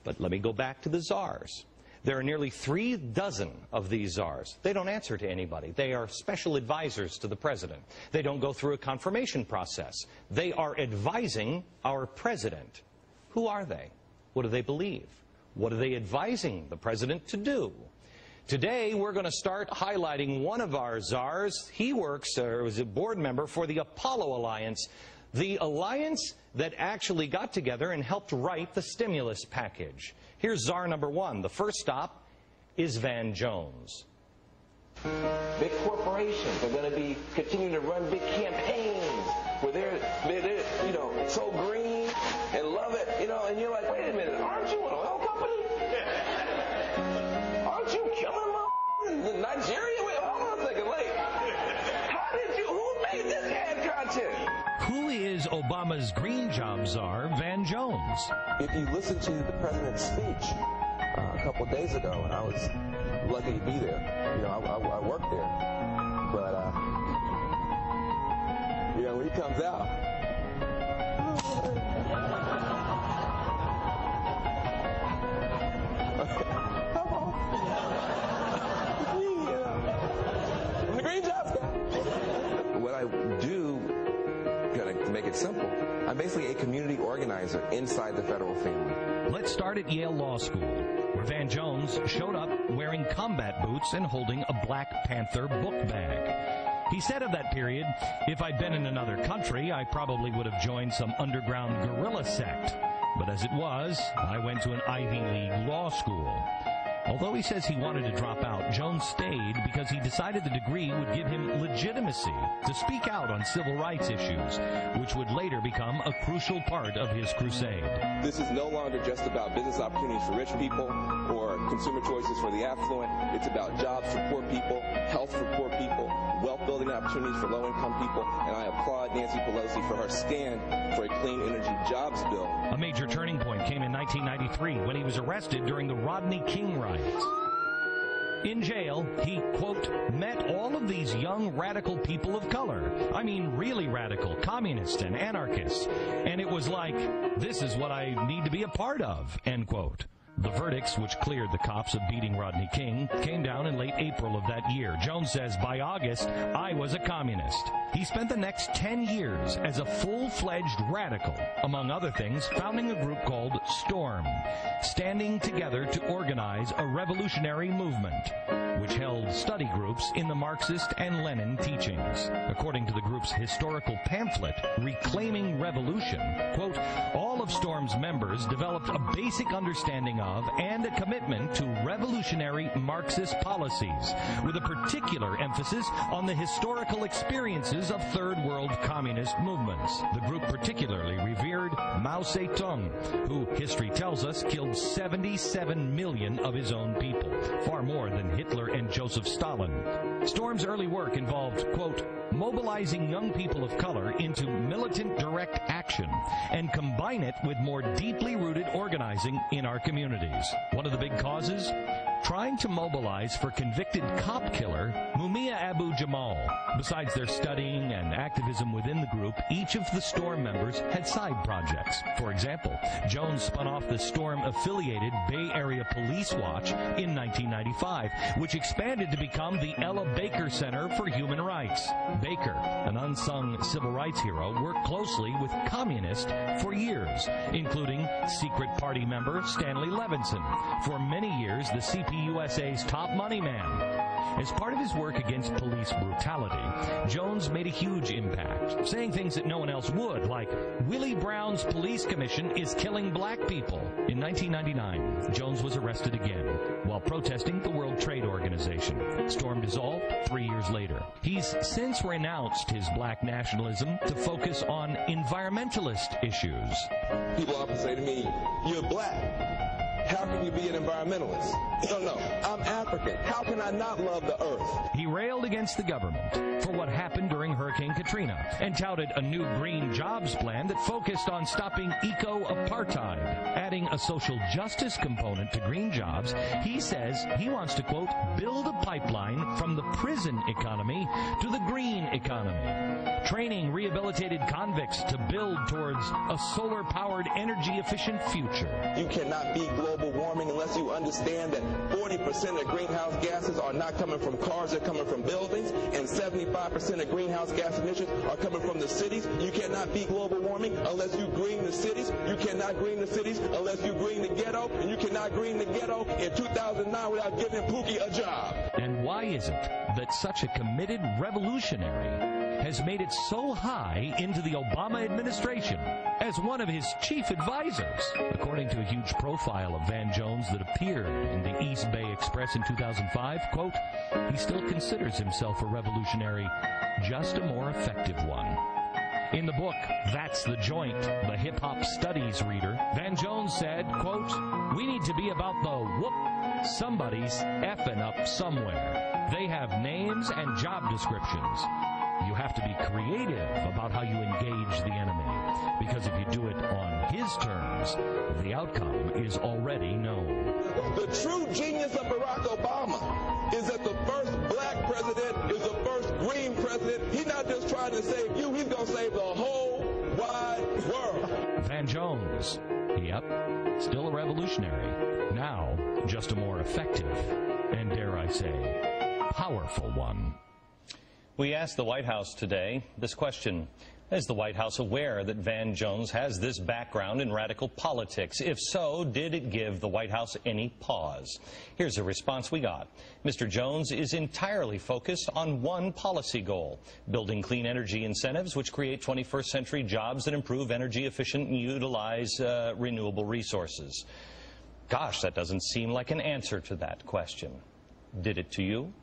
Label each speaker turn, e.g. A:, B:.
A: But let me go back to the czars. There are nearly 36 of these czars. They don't answer to anybody. They are special advisors to the president. They don't go through a confirmation process. They are advising our president. Who are they? What do they believe? What are they advising the president to do? Today, we're going to start highlighting one of our czars. He works, or was a board member for the Apollo Alliance, the alliance that actually got together and helped write the stimulus package. Here's czar number 1. The first stop is Van Jones.
B: Big corporations are going to be continuing to run big campaigns where they're you know, so green and love it, you know, and you're like, wait a minute, aren't you an oil company? Aren't you killing in Nigeria? Wait, hold on a second, wait. How did you, who made this ad content?
C: Who is Obama's green job czar, Van Jones?
D: If you listen to the president's speech a couple of days ago, and I was lucky to be there, you know, I worked there, but, you know, when he comes out, I'm the green jobs guy. What I do, to make it simple, I'm basically a community organizer inside the federal family.
C: Let's start at Yale Law School, where Van Jones showed up wearing combat boots and holding a Black Panther book bag. He said of that period, if I'd been in another country, I probably would have joined some underground guerrilla sect. But as it was, I went to an Ivy League law school. Although he says he wanted to drop out, Jones stayed because he decided the degree would give him legitimacy to speak out on civil rights issues, which would later become a crucial part of his crusade.
D: This is no longer just about business opportunities for rich people or consumer choices for the affluent. It's about jobs for poor people, health for poor people, wealth-building opportunities for low-income people, and I applaud Nancy Pelosi for her stand for a clean energy jobs bill.
C: A major turning point came in 1993 when he was arrested during the Rodney King riots. In jail, he, quote, met all of these young radical people of color. I mean, really radical, communists and anarchists. And it was like, this is what I need to be a part of, end quote. The verdicts, which cleared the cops of beating Rodney King, came down in late April of that year. Jones says, by August, I was a communist. He spent the next 10 years as a full-fledged radical, among other things, founding a group called STORM, standing together to organize a revolutionary movement, which held study groups in the Marxist and Lenin teachings. According to the group's historical pamphlet, Reclaiming Revolution, quote, all of STORM's members developed a basic understanding of and a commitment to revolutionary Marxist policies, with a particular emphasis on the historical experiences of Third World communist movements. The group particularly revered Mao Zedong, who, history tells us, killed 77 million of his own people, far more than Hitler and Joseph Stalin. STORM's early work involved, quote, mobilizing young people of color into militant direct action and combine it with more deeply rooted organizing in our communities. One of the big causes? Trying to mobilize for convicted cop killer Mumia Abu-Jamal. Besides their studying and activism within the group, each of the STORM members had side projects. For example, Jones spun off the STORM-affiliated Bay Area Police Watch in 1995, which expanded to become the Ella Baker Center for Human Rights. Baker, an unsung civil rights hero, worked closely with communists for years, including secret party member Stanley Levinson, for many years the CPUSA's top money man. As part of his work against police brutality, Jones made a huge impact, saying things that no one else would, like, Willie Brown's police commission is killing black people. In 1999, Jones was arrested again while protesting the World Trade Organization. STORM dissolved 3 years later. He's since renounced his black nationalism to focus on environmentalist issues.
D: People often say to me, you're black. How can you be an environmentalist? No, I'm African. How can I not love the earth?
C: He railed against the government for what happened during Hurricane Katrina and touted a new green jobs plan that focused on stopping eco-apartheid. Adding a social justice component to green jobs, he says he wants to, quote, build a pipeline from the prison economy to the green economy. Training rehabilitated convicts to build towards a solar-powered, energy-efficient future.
D: You cannot beat global warming unless you understand that 40% of greenhouse gases are not coming from cars, they're coming from buildings, and 75% of greenhouse gas emissions are coming from the cities. You cannot beat global warming unless you green the cities. You cannot green the cities unless you green the ghetto, and you cannot green the ghetto in 2009 without giving Pookie a job.
C: And why is it that such a committed revolutionary has made it so high into the Obama administration as one of his chief advisors? According to a huge profile of Van Jones that appeared in the East Bay Express in 2005, quote, he still considers himself a revolutionary, just a more effective one. In the book, That's the Joint, the hip-hop studies reader, Van Jones said, quote, we need to be about the whoop. Somebody's effing up somewhere. They have names and job descriptions. You have to be creative about how you engage the enemy, because if you do it on his terms, the outcome is already known.
D: The true genius of Barack Obama is that the first black president is the first green president. He's not just trying to save you, he's going to save the whole wide world.
C: Van Jones, yep, still a revolutionary. Now, just a more effective, and dare I say, powerful one.
A: We asked the White House today this question. Is the White House aware that Van Jones has this background in radical politics? If so, did it give the White House any pause? Here's a response we got. Mr. Jones is entirely focused on one policy goal, building clean energy incentives which create 21st century jobs that improve energy efficient and utilize renewable resources. Gosh, that doesn't seem like an answer to that question. Did it to you?